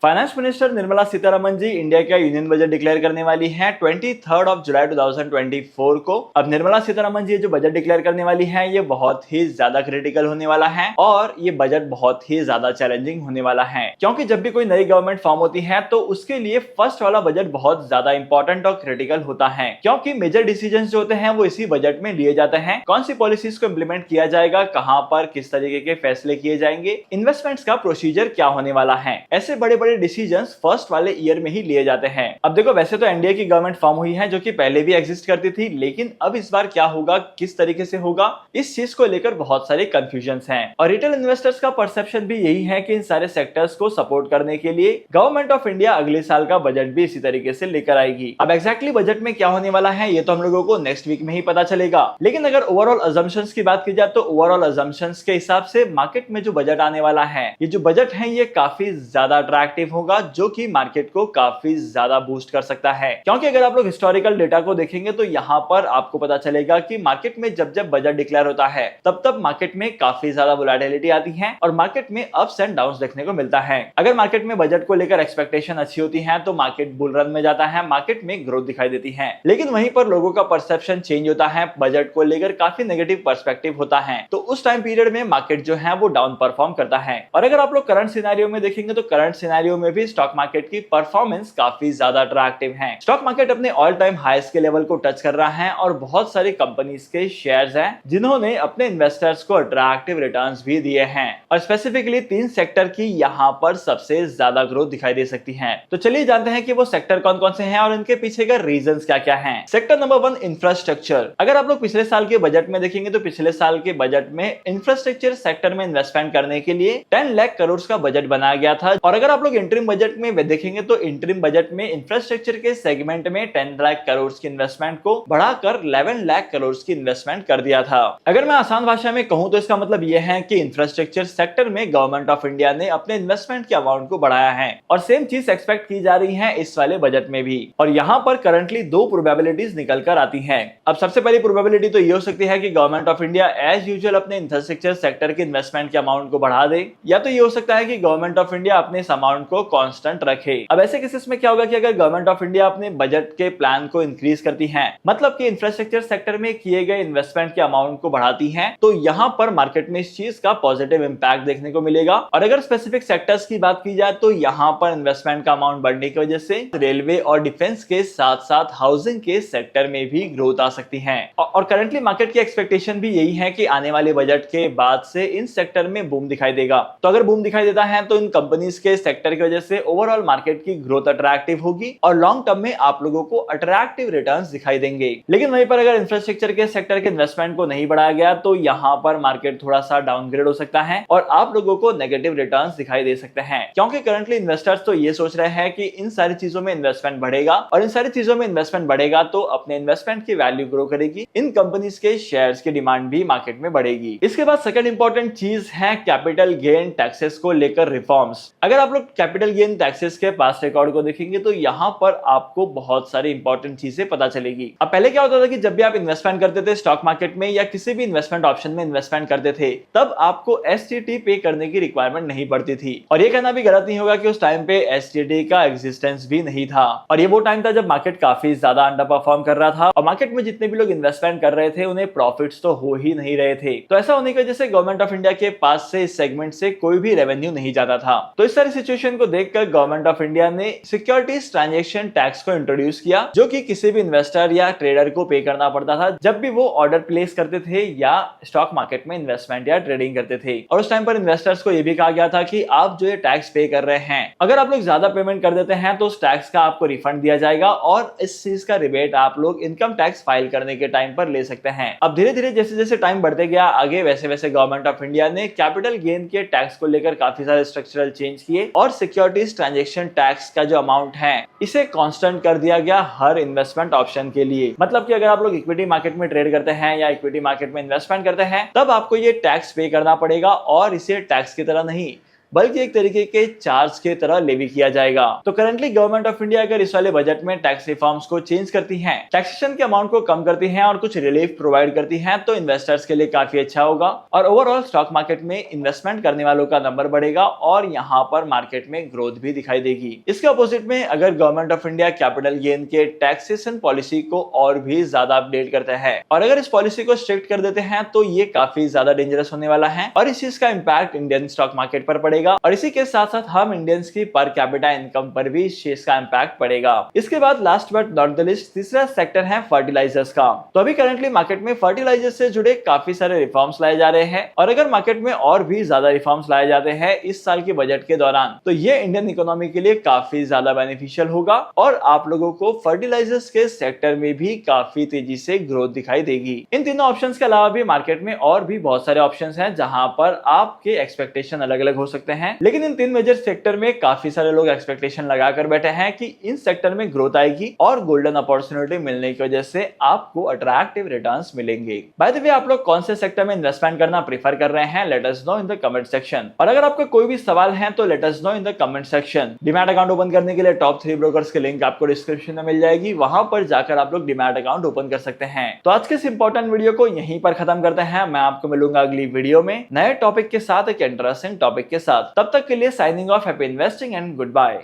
Finance minister Nirmala Sitharaman ji India का union budget declare करने वाली हैं 23 जुलाई 2024 को। अब निर्मला सीतारमण जी जो बजट डिक्लेयर करने वाली हैं ये बहुत ही ज्यादा क्रिटिकल होने वाला है और ये बजट बहुत ही ज्यादा चैलेंजिंग होने वाला है, क्योंकि जब भी कोई नई गवर्नमेंट फॉर्म होती है तो उसके लिए फर्स्ट वाला बजट बहुत ज्यादा इंपॉर्टेंट और क्रिटिकल होता है, क्योंकि मेजर डिसीजन जो होते हैं वो इसी बजट में लिए जाते हैं। कौन सी पॉलिसीज को इंप्लीमेंट किया जाएगा, कहां पर किस तरीके के फैसले किए जाएंगे, इन्वेस्टमेंट्स का प्रोसीजर क्या होने वाला है, ऐसे बड़े डिसीजंस फर्स्ट वाले ईयर में ही लिए जाते हैं। अब देखो, वैसे तो एनडीए की गवर्नमेंट फॉर्म हुई है जो कि पहले भी एग्जिस्ट करती थी, लेकिन अब इस बार क्या होगा, किस तरीके से होगा, इस चीज को लेकर बहुत सारे कंफ्यूजन्स हैं। और रिटेल इन्वेस्टर्स का परसेप्शन भी यही है कि इन सारे सेक्टर्स को सपोर्ट करने के लिए गवर्नमेंट ऑफ इंडिया अगले साल का बजट भी इसी तरीके से लेकर आएगी। अब एक्जैक्टली बजट में क्या होने वाला है ये तो हम लोगों को नेक्स्ट वीक में ही पता चलेगा, लेकिन अगर ओवरऑल अजम्पशंस की बात की जाए तो ओवरऑल अजम्पशंस के हिसाब से मार्केट में जो बजट आने वाला है, ये जो बजट है ये काफी ज्यादा अट्रैक्टिव होगा, जो कि मार्केट को काफी ज्यादा बूस्ट कर सकता है। क्योंकि अगर आप लोग हिस्टोरिकल डेटा को देखेंगे तो यहाँ पर आपको पता चलेगा कि मार्केट में जब जब बजट डिक्लेयर होता है तब तब मार्केट में काफी ज्यादा वोलेटिलिटी आती है और मार्केट में अप्स एंड डाउन्स देखने को मिलता है। अगर मार्केट में बजट को लेकर एक्सपेक्टेशन अच्छी होती है तो मार्केट बुल रन में जाता है, मार्केट में ग्रोथ दिखाई देती है। लेकिन वहीं पर लोगों का परसेप्शन चेंज होता है, बजट को लेकर काफी नेगेटिव पर्सपेक्टिव होता है, तो उस टाइम पीरियड में मार्केट जो है वो डाउन परफॉर्म करता है। और अगर आप लोग करंट सिनेरियो में देखेंगे तो करंट सिनेरियो में भी स्टॉक मार्केट की परफॉर्मेंस काफी ज्यादा अट्रैक्टिव है। स्टॉक मार्केट अपने ऑल टाइम हाईएस्ट के लेवल को टच कर रहा है और बहुत सारी कंपनीज के शेयर्स हैं जिन्होंने अपने इन्वेस्टर्स को अट्रैक्टिव रिटर्न्स भी दिए हैं। और स्पेसिफिकली 3 सेक्टर की यहाँ पर सबसे ज्यादा ग्रोथ दिखाई दे सकती है। तो चलिए जानते हैं कि वो सेक्टर कौन कौन से हैं और इनके पीछे का रीजंस क्या क्या हैं। Sector number 1, infrastructure. अगर आप लोग पिछले साल के बजट में देखेंगे तो पिछले साल के बजट में इंफ्रास्ट्रक्चर सेक्टर में इन्वेस्टमेंट करने के लिए 10 लाख करोड़ का बजट बनाया गया था। और अगर आप लोग इंटरिम बजट में देखेंगे तो इंटरिम बजट में इंफ्रास्ट्रक्चर के सेगमेंट में 10 लाख करोड़ की इन्वेस्टमेंट को बढ़ाकर 11 लाख करोड़ की इन्वेस्टमेंट कर दिया था। अगर मैं आसान भाषा में कहूं तो इसका मतलब यह है कि इंफ्रास्ट्रक्चर सेक्टर में गवर्नमेंट ऑफ इंडिया ने अपने इन्वेस्टमेंट के अमाउंट को बढ़ाया है और सेम चीज एक्सपेक्ट की जा रही है इस वाले बजट में भी। और यहाँ पर करंटली 2 प्रोबेबिलिटीज निकल कर आती हैं। अब सबसे पहली प्रोबेबिलिटी तो ये हो सकती है कि government of India as usual अपने इंफ्रास्ट्रक्चर सेक्टर के इन्वेस्टमेंट के अमाउंट को बढ़ा दे, या तो ये हो सकता है कि गवर्नमेंट ऑफ इंडिया अपने इस अमाउंट को कांस्टेंट रखे। अब ऐसे केसेस में क्या होगा कि अगर गवर्नमेंट ऑफ इंडिया अपने बजट के प्लान को इंक्रीज करती है, मतलब कि इंफ्रास्ट्रक्चर सेक्टर में किए गए इन्वेस्टमेंट के अमाउंट को बढ़ाती है, तो यहाँ पर मार्केट में इस चीज का पॉजिटिव इंपैक्ट देखने को मिलेगा। और अगर स्पेसिफिक सेक्टर्स की बात की जाए तो यहाँ पर इन्वेस्टमेंट का अमाउंट बढ़ने की वजह से रेलवे और डिफेंस के साथ साथ हाउसिंग के सेक्टर में भी ग्रोथ आ सकती है। और करंटली मार्केट की एक्सपेक्टेशन भी यही है कि आने वाले बजट के बाद से इन सेक्टर में बूम दिखाई देगा। तो अगर बूम दिखाई देता है तो इन कंपनीज के सेक्टर की वजह से ओवरऑल मार्केट की ग्रोथ अट्रैक्टिव होगी और लॉन्ग टर्म में आप लोगों को अट्रैक्टिव रिटर्न्स दिखाई देंगे। लेकिन वहीं पर अगर इंफ्रास्ट्रक्चर के सेक्टर के इन्वेस्टमेंट को नहीं बढ़ाया गया तो यहाँ पर मार्केट थोड़ा सा डाउनग्रेड हो सकता है और आप लोगों को नेगेटिव रिटर्न्स दिखाई दे सकते हैं, क्योंकि करंटली इन्वेस्टर्स तो ये सोच रहे हैं कि इन सारी चीजों में इन्वेस्टमेंट बढ़ेगा और इन सारी चीजों में इन्वेस्टमेंट बढ़ेगा तो अपने इन्वेस्टमेंट की वैल्यू ग्रो करेगी, इन कंपनीज के शेयर्स की डिमांड भी मार्केट में बढ़ेगी। इसके बाद सेकंड इंपॉर्टेंट चीज है कैपिटल गेन टैक्सेस को लेकर रिफॉर्म्स। अगर आप लोग कैपिटल गेन टैक्सेस के पास्ट रिकॉर्ड को देखेंगे तो यहाँ पर आपको बहुत सारी इंपॉर्टेंट चीजें पता चलेगी। अब पहले क्या होता था कि जब भी आप इन्वेस्टमेंट करते थे स्टॉक मार्केट में या किसी भी इन्वेस्टमेंट ऑप्शन में इन्वेस्टमेंट करते थे तब आपको एसटीटी पे करने की रिक्वायरमेंट नहीं पड़ती थी। और ये कहना भी गलत नहीं होगा कि उस टाइम पे एसटीटी का एग्जिस्टेंस भी नहीं था और ये वो टाइम था जब मार्केट काफी ज्यादा अंडर परफॉर्म कर रहा था और मार्केट में जितने भी लोग इन्वेस्टमेंट कर रहे थे उन्हें प्रॉफिट्स तो हो ही नहीं रहे थे। तो ऐसा होने की वजह से गवर्नमेंट ऑफ इंडिया के पास से इस सेगमेंट से कोई भी रेवेन्यू नहीं जाता था। तो इस सारी सिचुएशन को देखकर गवर्नमेंट ऑफ इंडिया ने सिक्योरिटीज ट्रांजैक्शन टैक्स को इंट्रोड्यूस किया, जो कि किसी भी इन्वेस्टर या ट्रेडर को पे करना पड़ता था जब भी वो ऑर्डर प्लेस करते थे या स्टॉक मार्केट में इन्वेस्टमेंट या ट्रेडिंग करते थे। और उस टाइम पर इन्वेस्टर्स को यह भी कहा गया था कि आप जो ये टैक्स पे कर रहे हैं, अगर आप लोग ज्यादा पेमेंट कर देते हैं तो उस टैक्स का आपको रिफंड दिया जाएगा और इस चीज का रिबेट आप लोग इनकम टैक्स फाइल करने के टाइम पर ले सकते हैं। अब धीरे धीरे जैसे जैसे टाइम बढ़ते गया आगे, वैसे वैसे गवर्नमेंट ऑफ इंडिया ने कैपिटल गेन के टैक्स को लेकर काफी सारे स्ट्रक्चरल चेंज किए और सिक्योरिटीज ट्रांजैक्शन टैक्स का जो अमाउंट है इसे कांस्टेंट कर दिया गया हर इन्वेस्टमेंट ऑप्शन के लिए। मतलब कि अगर आप लोग इक्विटी मार्केट में ट्रेड करते हैं या इक्विटी मार्केट में इन्वेस्टमेंट करते हैं तब आपको ये टैक्स पे करना पड़ेगा और इसे टैक्स की तरह नहीं बल्कि एक तरीके के चार्ज की तरह लेवी किया जाएगा। तो करंटली गवर्नमेंट ऑफ इंडिया अगर इस वाले बजट में टैक्स रिफॉर्म्स को चेंज करती है, टैक्सेशन के अमाउंट को कम करती है और कुछ रिलीफ प्रोवाइड करती है, तो इन्वेस्टर्स के लिए काफी अच्छा होगा और ओवरऑल स्टॉक मार्केट में इन्वेस्टमेंट करने वालों का नंबर बढ़ेगा और यहाँ पर मार्केट में ग्रोथ भी दिखाई देगी। इसके अपोजिट में अगर government of India capital gain के टैक्सेशन पॉलिसी को और भी ज्यादा अपडेट करते हैं और अगर इस पॉलिसी को स्ट्रिक्ट कर देते हैं तो ये काफी ज्यादा डेंजरस होने वाला है और इस चीज का इंपैक्ट इंडियन स्टॉक मार्केट पर पड़ेगा और इसी के साथ साथ हम इंडियंस की पर कैपिटा इनकम पर भी इस चीज का इंपैक्ट पड़ेगा। इसके बाद last but not the list तीसरा सेक्टर है फर्टिलाइजर्स का। तो अभी करंटली मार्केट में फर्टिलाइजर्स से जुड़े काफी सारे रिफॉर्म्स लाए जा रहे हैं और अगर मार्केट में और भी ज्यादा रिफॉर्म्स लाए जाते हैं इस साल के बजट के दौरान तो ये इंडियन इकोनॉमी के लिए काफी ज्यादा बेनिफिशियल होगा और आप लोगों को फर्टिलाइजर्स के सेक्टर में भी काफी तेजी से ग्रोथ दिखाई देगी। इन तीनों ऑप्शंस के अलावा भी मार्केट में और भी बहुत सारे ऑप्शंस हैं जहां पर आपके एक्सपेक्टेशन अलग अलग हो सकते हैं, लेकिन इन तीन मेजर सेक्टर में काफी सारे लोग एक्सपेक्टेशन लगाकर बैठे हैं कि इन सेक्टर में ग्रोथ आएगी और गोल्डन अपॉर्चुनिटी मिलने की वजह से आपको अट्रैक्टिव रिटर्न्स मिलेंगे। बाय द वे आप लोग कौन से सेक्टर में इन्वेस्टमेंट करना प्रीफर कर रहे हैं, let us know in the comment section. और अगर आपका कोई भी सवाल है तो let us know in the comment section. Demat account open करने के लिए टॉप 3 ब्रोकर्स की लिंक आपको डिस्क्रिप्शन में मिल जाएगी, वहां पर जाकर आप लोग डीमैट अकाउंट ओपन कर सकते हैं। तो आज के इस इंपॉर्टेंट वीडियो को यहीं पर खत्म करते हैं। मैं आपको मिलूंगा अगली वीडियो में नए टॉपिक के साथ, एक इंटरेस्टिंग टॉपिक के साथ। तब तक के लिए signing off, happy investing and good bye.